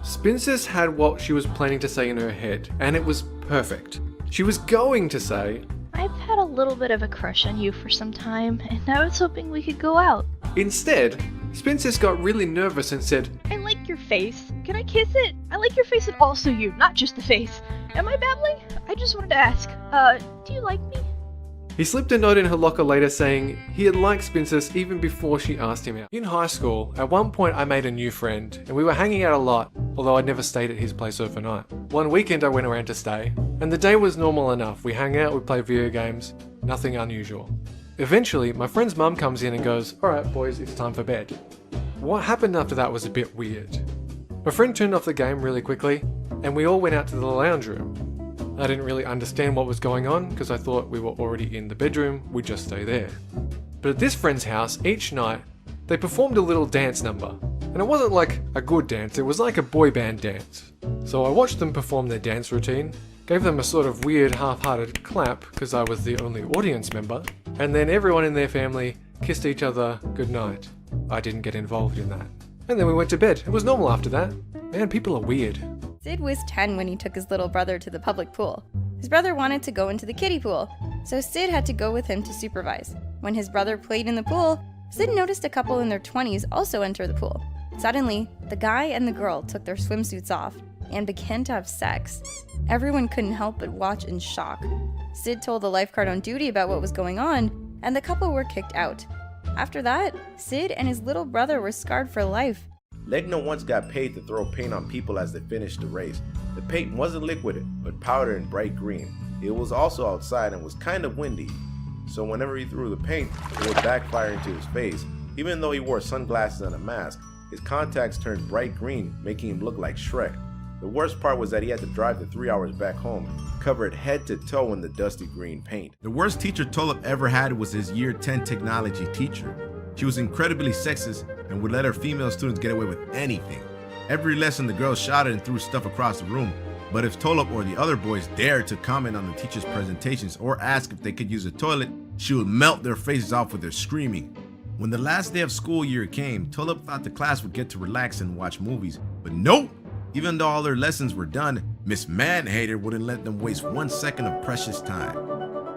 Spincis had what she was planning to say in her head, and it was perfect. She was going to say, I've had a little bit of a crush on you for some time, and I was hoping we could go out. Instead, Spincis got really nervous and said, I like your face. Can I kiss it? I like your face and also you, not just the face. Am I babbling? I just wanted to ask, do you like me? He slipped a note in her locker later saying he had liked Spincis even before she asked him out. In high school, at one point I made a new friend, and we were hanging out a lot, although I'd never stayed at his place overnight. One weekend I went around to stay, and the day was normal enough. We hung out, we played video games, nothing unusual. Eventually, my friend's mum comes in and goes, alright boys, it's time for bed. What happened after that was a bit weird. My friend turned off the game really quickly, and we all went out to the lounge room. I didn't really understand what was going on because I thought we were already in the bedroom, we'd just stay there. But at this friend's house, each night, they performed a little dance number. And it wasn't like a good dance, it was like a boy band dance. So I watched them perform their dance routine, gave them a sort of weird half-hearted clap because I was the only audience member, and then everyone in their family kissed each other goodnight. I didn't get involved in that. And then we went to bed. It was normal after that. Man, people are weird. Sid was 10 when he took his little brother to the public pool. His brother wanted to go into the kiddie pool, so Sid had to go with him to supervise. When his brother played in the pool, Sid noticed a couple in their 20s also enter the pool. Suddenly, the guy and the girl took their swimsuits off and began to have sex. Everyone couldn't help but watch in shock. Sid told the lifeguard on duty about what was going on, and the couple were kicked out. After that, Sid and his little brother were scarred for life. Legno once got paid to throw paint on people as they finished the race. The paint wasn't liquid, but powder and bright green. It was also outside and was kind of windy, so whenever he threw the paint, it would backfire into his face. Even though he wore sunglasses and a mask, his contacts turned bright green, making him look like Shrek. The worst part was that he had to drive the 3 hours back home, covered head to toe in the dusty green paint. The worst teacher Tolop ever had was his year 10 technology teacher. She was incredibly sexist and would let her female students get away with anything. Every lesson the girls shouted and threw stuff across the room, but if Tolop or the other boys dared to comment on the teacher's presentations or ask if they could use a toilet, she would melt their faces off with their screaming. When the last day of school year came, Tolop thought the class would get to relax and watch movies, but nope! Even though all their lessons were done, Miss Manhater wouldn't let them waste 1 second of precious time.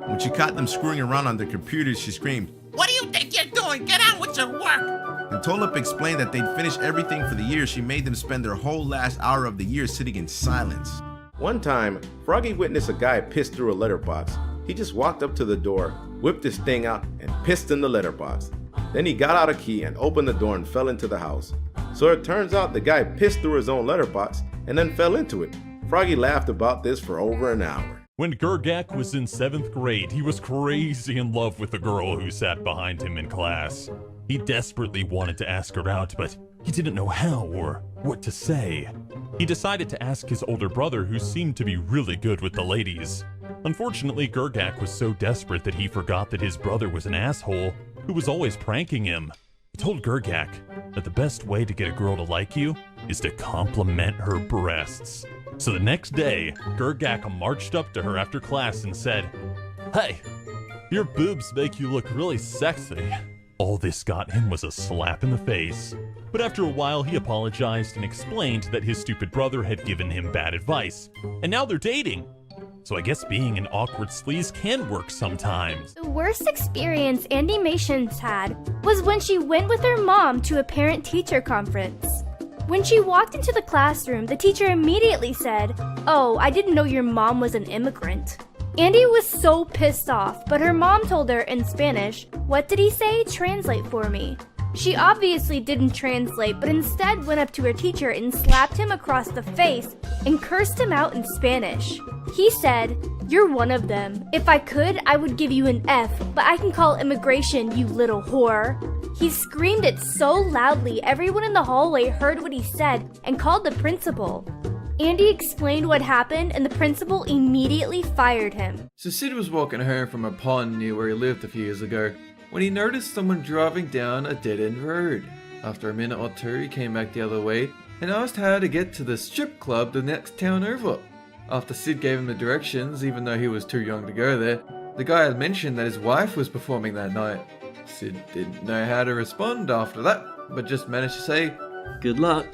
When she caught them screwing around on their computers, she screamed, "What do you think you're doing? Get on with your work!" When Tolop explained that they'd finished everything for the year, she made them spend their whole last hour of the year sitting in silence. One time, Froggy witnessed a guy piss through a letterbox. He just walked up to the door, whipped his thing out, and pissed in the letterbox. Then he got out a key and opened the door and fell into the house. So it turns out the guy pissed through his own letterbox and then fell into it. Froggy laughed about this for over an hour. When Gergak was in 7th grade, he was crazy in love with the girl who sat behind him in class. He desperately wanted to ask her out, but he didn't know how or what to say. He decided to ask his older brother, who seemed to be really good with the ladies. Unfortunately, Gergak was so desperate that he forgot that his brother was an asshole who was always pranking him. He told Gergak that the best way to get a girl to like you is to compliment her breasts. So the next day, Gergak marched up to her after class and said, "Hey, your boobs make you look really sexy." All this got him was a slap in the face. But after a while, he apologized and explained that his stupid brother had given him bad advice. And now they're dating. So I guess being an awkward sleaze can work sometimes. The worst experience Andy Mations had was when she went with her mom to a parent-teacher conference. When she walked into the classroom, the teacher immediately said, "Oh, I didn't know your mom was an immigrant." Andy was so pissed off, but her mom told her in Spanish, "What did he say? Translate for me." She obviously didn't translate, but instead went up to her teacher and slapped him across the face and cursed him out in Spanish. He said, "You're one of them. If I could, I would give you an F, but I can call immigration, you little whore." He screamed it so loudly, everyone in the hallway heard what he said and called the principal. Andy explained what happened, and the principal immediately fired him. So Sid was walking home from a pond near where he lived a few years ago when he noticed someone driving down a dead-end road. After a minute or two, he came back the other way and asked how to get to the strip club the next town over. After Sid gave him the directions, even though he was too young to go there, the guy had mentioned that his wife was performing that night. Sid didn't know how to respond after that, but just managed to say, "Good luck,"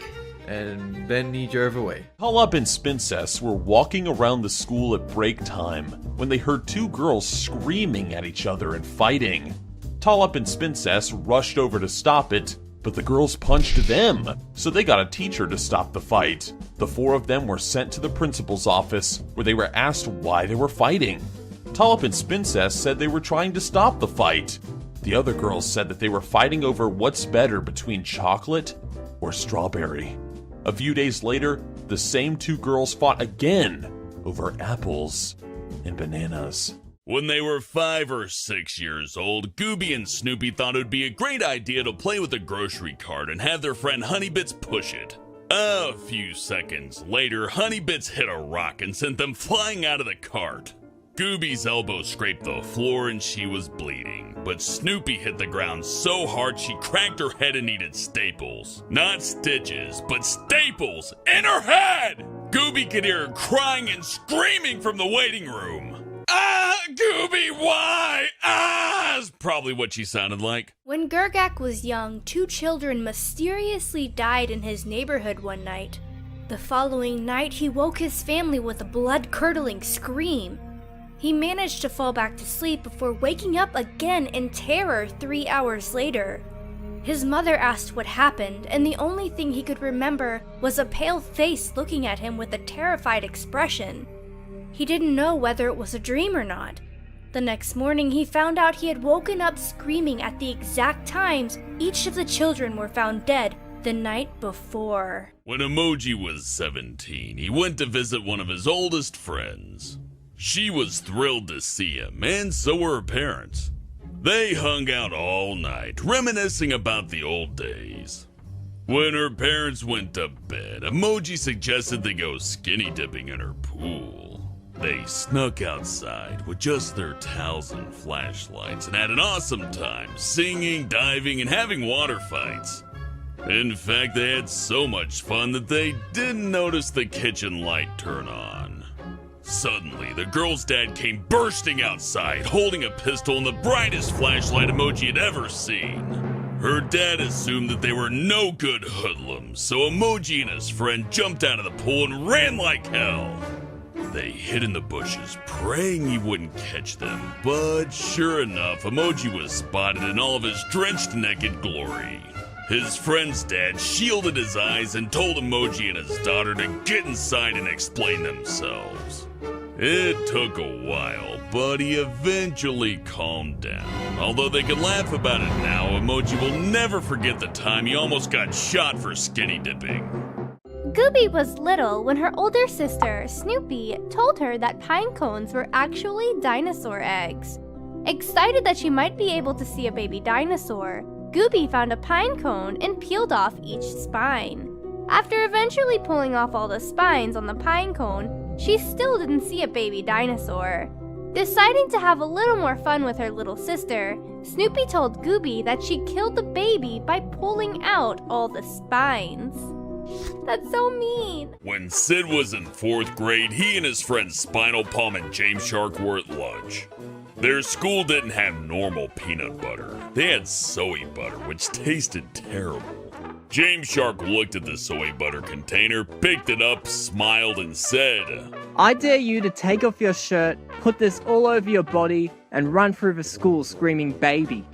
and then he drove away. Tolup and Spincess were walking around the school at break time when they heard two girls screaming at each other and fighting. Tolup and Spincess rushed over to stop it, but the girls punched them, so they got a teacher to stop the fight. The four of them were sent to the principal's office, where they were asked why they were fighting. Tolup and Spincess said they were trying to stop the fight. The other girls said that they were fighting over what's better between chocolate or strawberry. A few days later, the same two girls fought again over apples and bananas. When they were 5 or 6 years old, Goobie and Snoopy thought it would be a great idea to play with a grocery cart and have their friend Honeybits push it. A few seconds later, Honeybits hit a rock and sent them flying out of the cart. Goobie's elbow scraped the floor and she was bleeding, but Snoopy hit the ground so hard she cracked her head and needed staples. Not stitches, but staples in her head! Goobie could hear her crying and screaming from the waiting room. Ah, Goobie, why? Ah, is probably what she sounded like. When Gergak was young, 2 children mysteriously died in his neighborhood one night. The following night, he woke his family with a blood-curdling scream. He managed to fall back to sleep before waking up again in terror 3 hours later. His mother asked what happened, and the only thing he could remember was a pale face looking at him with a terrified expression. He didn't know whether it was a dream or not. The next morning, he found out he had woken up screaming at the exact times each of the children were found dead the night before. When Emoji was 17, he went to visit one of his oldest friends. She was thrilled to see him, and so were her parents. They hung out all night, reminiscing about the old days. When her parents went to bed, Emoji suggested they go skinny dipping in her pool. They snuck outside with just their towels and flashlights and had an awesome time singing, diving, and having water fights. In fact, they had so much fun that they didn't notice the kitchen light turn on. Suddenly, the girl's dad came bursting outside, holding a pistol and the brightest flashlight Emoji had ever seen. Her dad assumed that they were no good hoodlums, so Emoji and his friend jumped out of the pool and ran like hell. They hid in the bushes, praying he wouldn't catch them, but sure enough, Emoji was spotted in all of his drenched naked glory. His friend's dad shielded his eyes and told Emoji and his daughter to get inside and explain themselves. It took a while, but he eventually calmed down. Although they can laugh about it now, Emoji will never forget the time he almost got shot for skinny dipping. Goobie was little when her older sister, Snoopy, told her that pine cones were actually dinosaur eggs. Excited that she might be able to see a baby dinosaur, Goobie found a pine cone and peeled off each spine. After eventually pulling off all the spines on the pine cone, she still didn't see a baby dinosaur. Deciding to have a little more fun with her little sister, Snoopy told Goobie that she killed the baby by pulling out all the spines. That's so mean. When Sid was in 4th grade, he and his friends Spinal Palm and James Shark were at lunch. Their school didn't have normal peanut butter. They had soy butter, which tasted terrible. James Shark looked at the soy butter container, picked it up, smiled, and said, "I dare you to take off your shirt, put this all over your body, and run through the school screaming baby."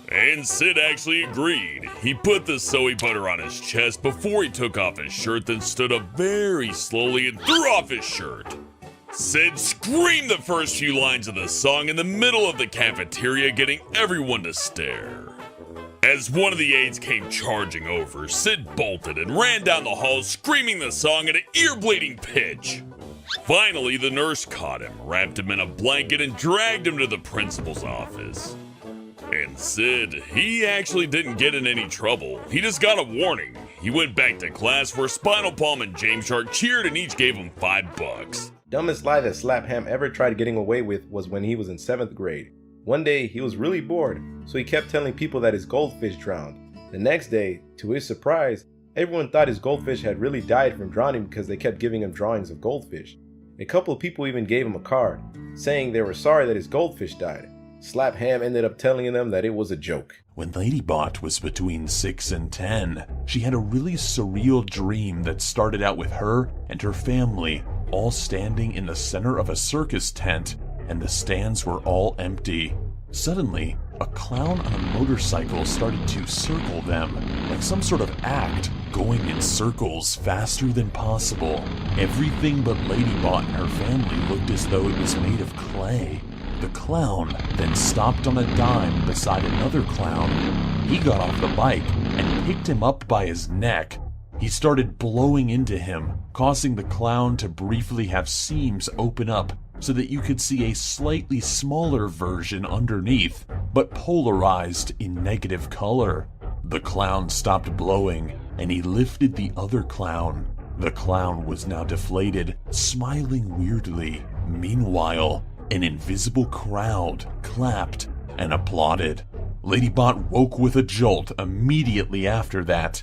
And Sid actually agreed. He put the soy butter on his chest before he took off his shirt, then stood up very slowly and threw off his shirt. Sid screamed the first few lines of the song in the middle of the cafeteria, getting everyone to stare. As one of the aides came charging over, Sid bolted and ran down the hall screaming the song at an ear-bleeding pitch. Finally, the nurse caught him, wrapped him in a blanket, and dragged him to the principal's office. And Sid, he actually didn't get in any trouble. He just got a warning. He went back to class where Spinal Palm and James Shark cheered and each gave him $5. Dumbest lie that Slapham ever tried getting away with was when he was in 7th grade. One day, he was really bored, so he kept telling people that his goldfish drowned. The next day, to his surprise, everyone thought his goldfish had really died from drowning because they kept giving him drawings of goldfish. A couple of people even gave him a card, saying they were sorry that his goldfish died. Slap Ham ended up telling them that it was a joke. When Ladybot was between 6 and 10, she had a really surreal dream that started out with her and her family all standing in the center of a circus tent, and the stands were all empty. Suddenly, a clown on a motorcycle started to circle them, like some sort of act, going in circles faster than possible. Everything but Ladybot and her family looked as though it was made of clay. The clown then stopped on a dime beside another clown. He got off the bike and picked him up by his neck. He started blowing into him, causing the clown to briefly have seams open up so that you could see a slightly smaller version underneath, but polarized in negative color. The clown stopped blowing, and he lifted the other clown. The clown was now deflated, smiling weirdly. Meanwhile, an invisible crowd clapped and applauded. Ladybot woke with a jolt immediately after that,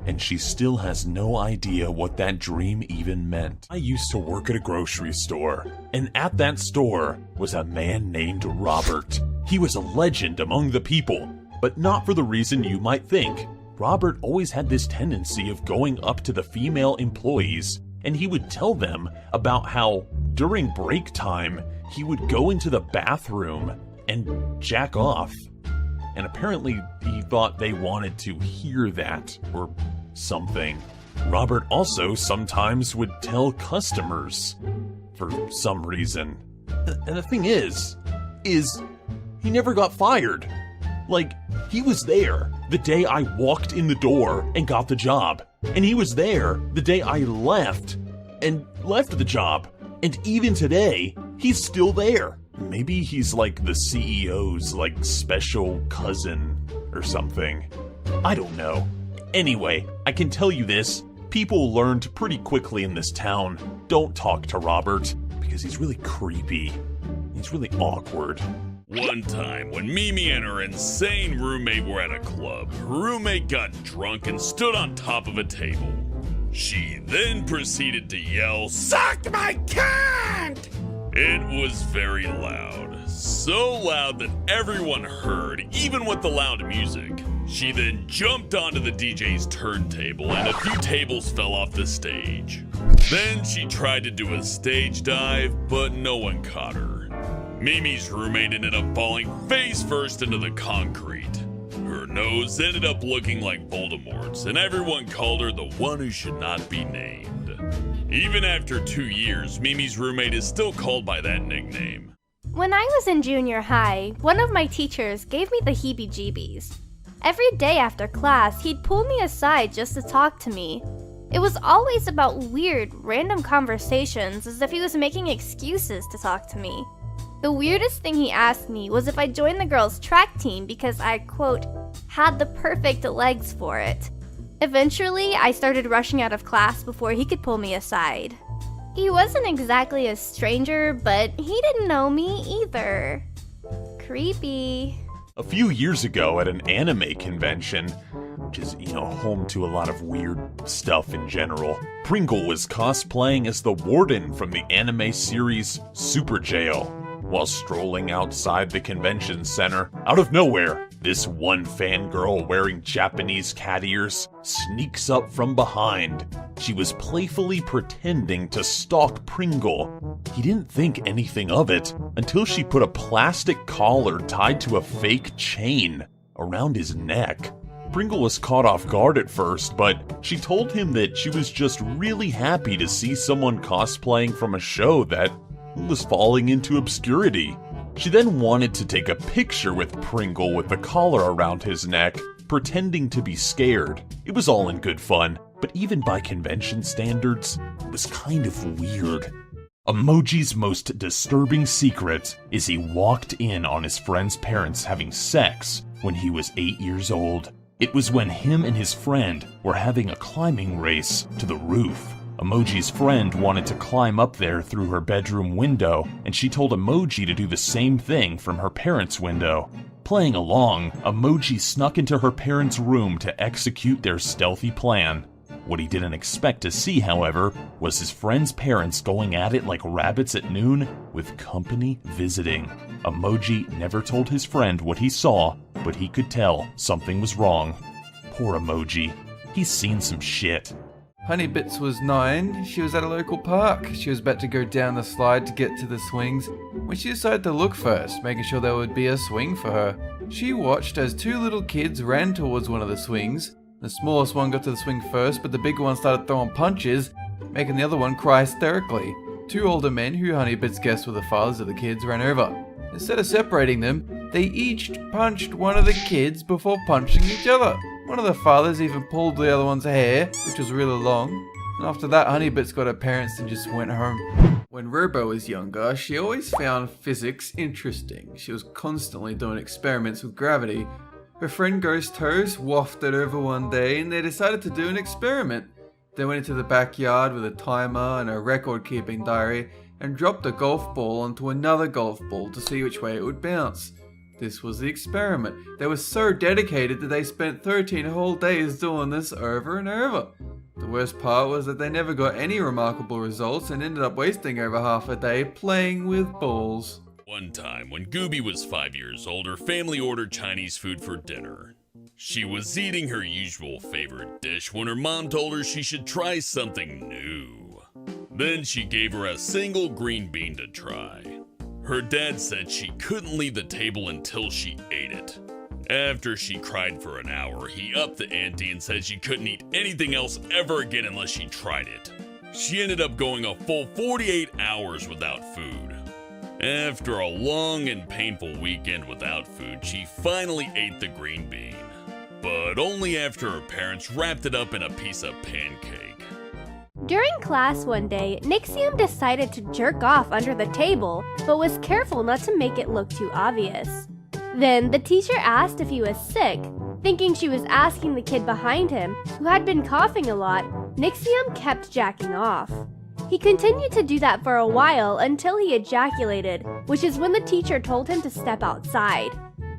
and she still has no idea what that dream even meant. I used to work at a grocery store, and at that store was a man named Robert. He was a legend among the people, but not for the reason you might think. Robert always had this tendency of going up to the female employees, and he would tell them about how, during break time, he would go into the bathroom and jack off. And apparently he thought they wanted to hear that, or something. Robert also sometimes would tell customers, for some reason. And the thing is he never got fired. Like, he was there the day I walked in the door and got the job. And he was there the day I left the job. And even today, he's still there. Maybe he's like the CEO's, like, special cousin or something. I don't know. Anyway, I can tell you this. People learned pretty quickly in this town, don't talk to Robert, because he's really creepy. He's really awkward. One time, when Mimi and her insane roommate were at a club, her roommate got drunk and stood on top of a table. She then proceeded to yell, "Suck my cunt!" It was very loud. So loud that everyone heard, even with the loud music. She then jumped onto the DJ's turntable and a few tables fell off the stage. Then she tried to do a stage dive, but no one caught her. Mimi's roommate ended up falling face first into the concrete. Her nose ended up looking like Voldemort's, and everyone called her the one who should not be named. Even after 2 years, Mimi's roommate is still called by that nickname. When I was in junior high, one of my teachers gave me the Heebie Jeebies. Every day after class, he'd pull me aside just to talk to me. It was always about weird, random conversations, as if he was making excuses to talk to me. The weirdest thing he asked me was if I joined the girls' track team because I, quote, had the perfect legs for it. Eventually, I started rushing out of class before he could pull me aside. He wasn't exactly a stranger, but he didn't know me either. Creepy. A few years ago at an anime convention, which is, home to a lot of weird stuff in general, Pringle was cosplaying as the warden from the anime series Super Jail. While strolling outside the convention center, out of nowhere, this one fangirl wearing Japanese cat ears sneaks up from behind. She was playfully pretending to stalk Pringle. He didn't think anything of it until she put a plastic collar tied to a fake chain around his neck. Pringle was caught off guard at first, but she told him that she was just really happy to see someone cosplaying from a show that was falling into obscurity. She then wanted to take a picture with Pringle with the collar around his neck, pretending to be scared. It was all in good fun, but even by convention standards, it was kind of weird. Emoji's most disturbing secret is he walked in on his friend's parents having sex when he was 8 years old. It was when him and his friend were having a climbing race to the roof. Emoji's friend wanted to climb up there through her bedroom window, and she told Emoji to do the same thing from her parents' window. Playing along, Emoji snuck into her parents' room to execute their stealthy plan. What he didn't expect to see, however, was his friend's parents going at it like rabbits at noon with company visiting. Emoji never told his friend what he saw, but he could tell something was wrong. Poor Emoji. He's seen some shit. Honeybits was 9. She was at a local park. She was about to go down the slide to get to the swings when she decided to look first, making sure there would be a swing for her. She watched as 2 little kids ran towards one of the swings. The smallest one got to the swing first, but the bigger one started throwing punches, making the other one cry hysterically. 2 older men, who Honeybits guessed were the fathers of the kids, ran over. Instead of separating them, they each punched one of the kids before punching each other. One of the fathers even pulled the other one's hair, which was really long, and after that Honeybits got her parents and just went home. When Robo was younger, she always found physics interesting. She was constantly doing experiments with gravity. Her friend Ghost Toast wafted over one day and they decided to do an experiment. They went into the backyard with a timer and a record-keeping diary and dropped a golf ball onto another golf ball to see which way it would bounce. This was the experiment. They were so dedicated that they spent 13 whole days doing this over and over. The worst part was that they never got any remarkable results and ended up wasting over half a day playing with balls. One time, when Goobie was 5 years old, her family ordered Chinese food for dinner. She was eating her usual favorite dish when her mom told her she should try something new. Then she gave her a single green bean to try. Her dad said she couldn't leave the table until she ate it. After she cried for an hour, he upped the ante and said she couldn't eat anything else ever again unless she tried it. She ended up going a full 48 hours without food. After a long and painful weekend without food, she finally ate the green bean. But only after her parents wrapped it up in a piece of pancake. During class one day, Nixium decided to jerk off under the table, but was careful not to make it look too obvious. Then the teacher asked if he was sick. Thinking she was asking the kid behind him, who had been coughing a lot, Nixium kept jacking off. He continued to do that for a while until he ejaculated, which is when the teacher told him to step outside.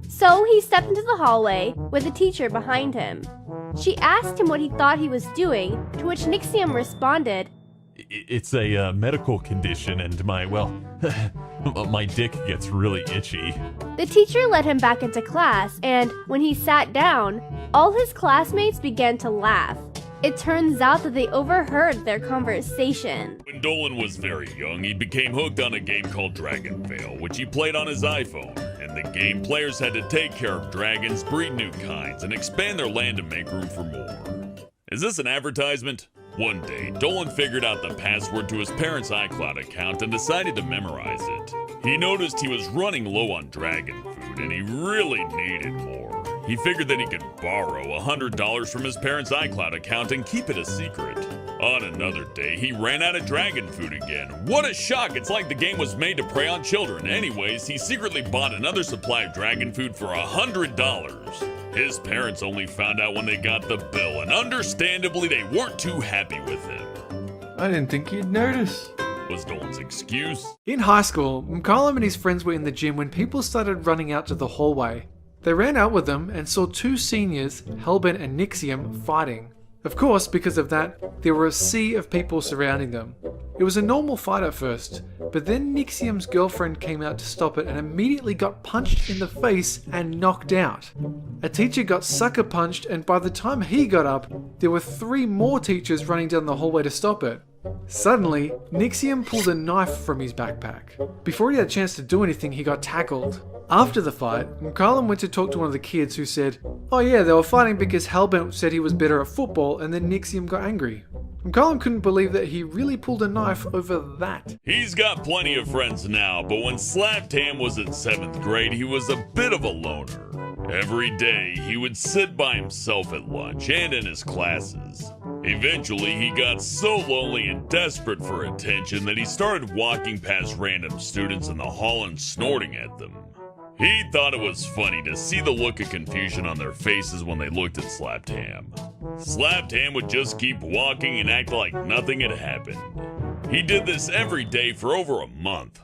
So he stepped into the hallway with the teacher behind him. She asked him what he thought he was doing, to which Nixium responded, It's a medical condition and my dick gets really itchy. The teacher led him back into class, and when he sat down, all his classmates began to laugh. It turns out that they overheard their conversation. When Dolan was very young, he became hooked on a game called Dragon Veil, which he played on his iPhone. In the game, players had to take care of dragons, breed new kinds, and expand their land to make room for more. Is this an advertisement? One day, Dolan figured out the password to his parents' iCloud account and decided to memorize it. He noticed he was running low on dragon food and he really needed more. He figured that he could borrow $100 from his parents' iCloud account and keep it a secret. On another day, he ran out of dragon food again. What a shock! It's like the game was made to prey on children. Anyways, he secretly bought another supply of dragon food for $100. His parents only found out when they got the bill, and understandably, they weren't too happy with him. I didn't think you'd notice. Was Dolan's excuse. In high school, McCollum and his friends were in the gym when people started running out to the hallway. They ran out with them and saw 2 seniors, Hellbent and Nixium, fighting. Of course, because of that, there were a sea of people surrounding them. It was a normal fight at first, but then Nixium's girlfriend came out to stop it and immediately got punched in the face and knocked out. A teacher got sucker punched, and by the time he got up, there were 3 more teachers running down the hallway to stop it. Suddenly, Nixium pulled a knife from his backpack. Before he had a chance to do anything, he got tackled. After the fight, McCollum went to talk to one of the kids who said, "Oh yeah, they were fighting because Hellbent said he was better at football and then Nixium got angry." McCollum couldn't believe that he really pulled a knife over that. He's got plenty of friends now, but when Slaptam was in 7th grade, he was a bit of a loner. Every day, he would sit by himself at lunch and in his classes. Eventually, he got so lonely and desperate for attention that he started walking past random students in the hall and snorting at them. He thought it was funny to see the look of confusion on their faces when they looked at Slaptam. Slaptam would just keep walking and act like nothing had happened. He did this every day for over a month.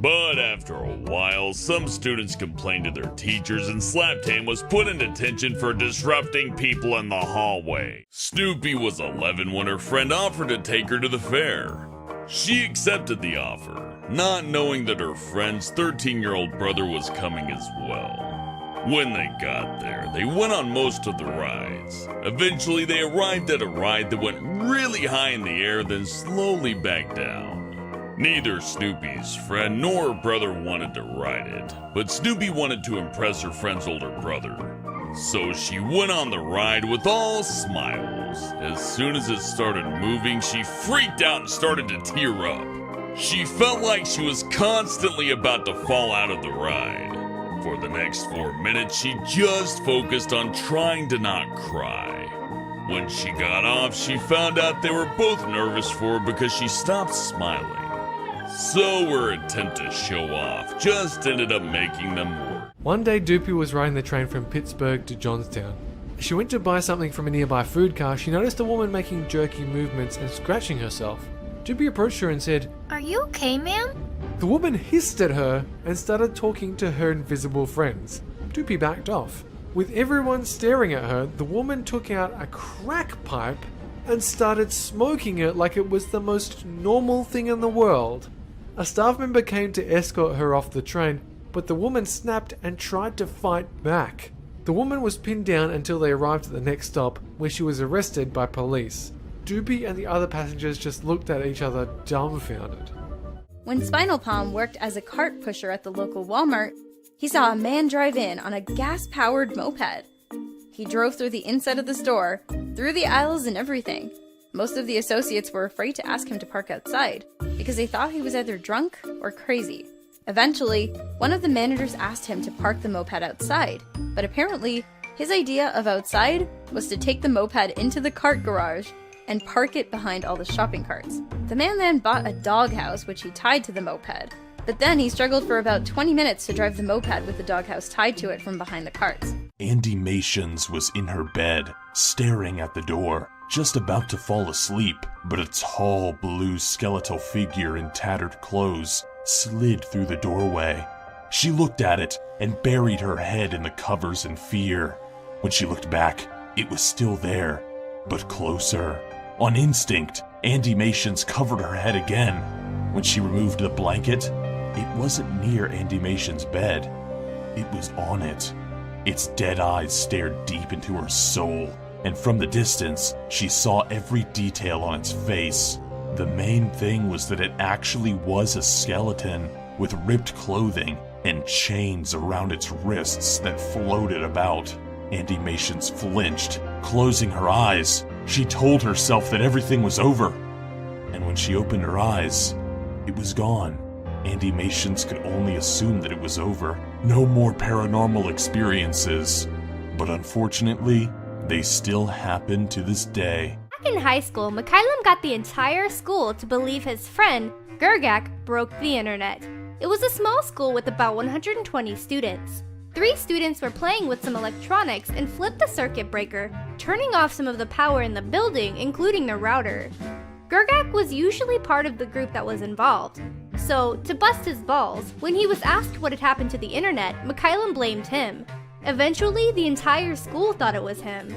But after a while, some students complained to their teachers and Slaptan was put in detention for disrupting people in the hallway. Snoopy was 11 when her friend offered to take her to the fair. She accepted the offer, not knowing that her friend's 13-year-old brother was coming as well. When they got there, they went on most of the rides. Eventually, they arrived at a ride that went really high in the air, then slowly back down. Neither Snoopy's friend nor her brother wanted to ride it, but Snoopy wanted to impress her friend's older brother. So she went on the ride with all smiles. As soon as it started moving, she freaked out and started to tear up. She felt like she was constantly about to fall out of the ride. For the next 4 minutes, she just focused on trying to not cry. When she got off, she found out they were both nervous for her because she stopped smiling. So her attempt to show off just ended up making them worse. One day, Doopy was riding the train from Pittsburgh to Johnstown. As she went to buy something from a nearby food car, she noticed a woman making jerky movements and scratching herself. Doopy approached her and said, Are you okay, ma'am? The woman hissed at her and started talking to her invisible friends. Doopy backed off. With everyone staring at her, the woman took out a crack pipe and started smoking it like it was the most normal thing in the world. A staff member came to escort her off the train, but the woman snapped and tried to fight back. The woman was pinned down until they arrived at the next stop, where she was arrested by police. Doopy and the other passengers just looked at each other dumbfounded. When Spinal Palm worked as a cart pusher at the local Walmart, he saw a man drive in on a gas-powered moped. He drove through the inside of the store, through the aisles and everything. Most of the associates were afraid to ask him to park outside, because they thought he was either drunk or crazy. Eventually, one of the managers asked him to park the moped outside, but apparently, his idea of outside was to take the moped into the cart garage and park it behind all the shopping carts. The man then bought a doghouse which he tied to the moped, but then he struggled for about 20 minutes to drive the moped with the doghouse tied to it from behind the carts. Andy Mations was in her bed, staring at the door, just about to fall asleep, but a tall blue skeletal figure in tattered clothes slid through the doorway. She looked at it and buried her head in the covers in fear. When she looked back, it was still there, but closer. On instinct, Andy Mations covered her head again. When she removed the blanket, it wasn't near Andy Mations' bed. It was on it. Its dead eyes stared deep into her soul, and from the distance, she saw every detail on its face. The main thing was that it actually was a skeleton, with ripped clothing and chains around its wrists that floated about. Andy Mations flinched, closing her eyes. She told herself that everything was over. And when she opened her eyes, it was gone. Andy Mations could only assume that it was over. No more paranormal experiences. But unfortunately, they still happen to this day. Back in high school, Mikhailem got the entire school to believe his friend, Gergak, broke the internet. It was a small school with about 120 students. 3 students were playing with some electronics and flipped the circuit breaker, turning off some of the power in the building, including the router. Gergak was usually part of the group that was involved. So, to bust his balls, when he was asked what had happened to the internet, Mikhailem blamed him. Eventually, the entire school thought it was him.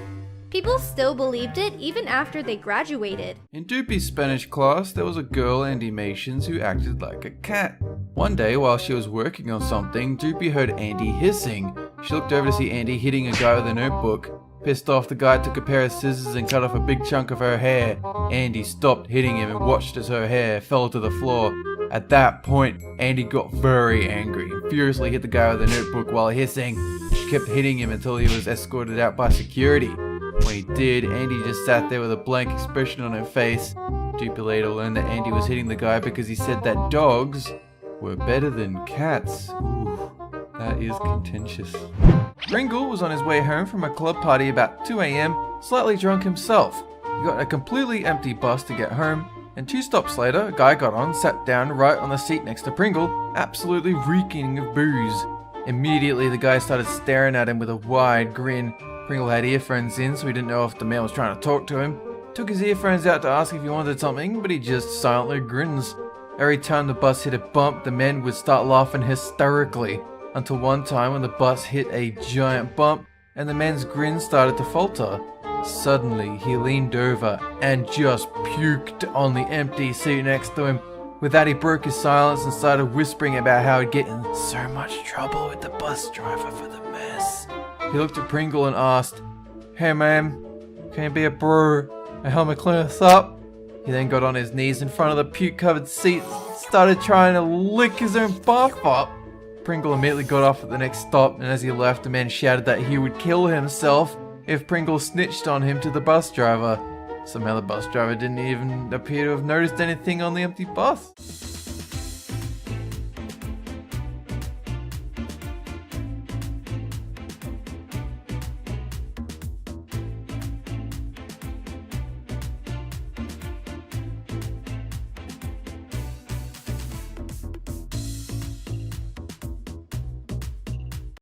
People still believed it even after they graduated. In Doopy Spanish class, there was a girl, Andy Mations, who acted like a cat. One day, while she was working on something, Doopy heard Andy hissing. She looked over to see Andy hitting a guy with a notebook. Pissed off, the guy took a pair of scissors and cut off a big chunk of her hair. Andy stopped hitting him and watched as her hair fell to the floor. At that point, Andy got very angry and furiously hit the guy with the notebook while hissing. She kept hitting him until he was escorted out by security. When he did, Andy just sat there with a blank expression on her face. Doopy later learned that Andy was hitting the guy because he said that dogs were better than cats. Ooh, that is contentious. Pringle was on his way home from a club party about 2 AM, slightly drunk himself. He got a completely empty bus to get home, and 2 stops later, a guy got on, sat down right on the seat next to Pringle, absolutely reeking of booze. Immediately, the guy started staring at him with a wide grin. Pringle had earphones in, so he didn't know if the man was trying to talk to him. Took his earphones out to ask if he wanted something, but he just silently grins. Every time the bus hit a bump, the men would start laughing hysterically, until one time when the bus hit a giant bump and the men's grin started to falter. Suddenly, he leaned over and just puked on the empty seat next to him. With that, he broke his silence and started whispering about how he'd get in so much trouble with the bus driver for the mess. He looked at Pringle and asked, "Hey ma'am, can you be a bro and help me clean this up?" He then got on his knees in front of the puke-covered seat and started trying to lick his own buff up. Pringle immediately got off at the next stop, and as he left, the man shouted that he would kill himself if Pringle snitched on him to the bus driver. Somehow the bus driver didn't even appear to have noticed anything on the empty bus.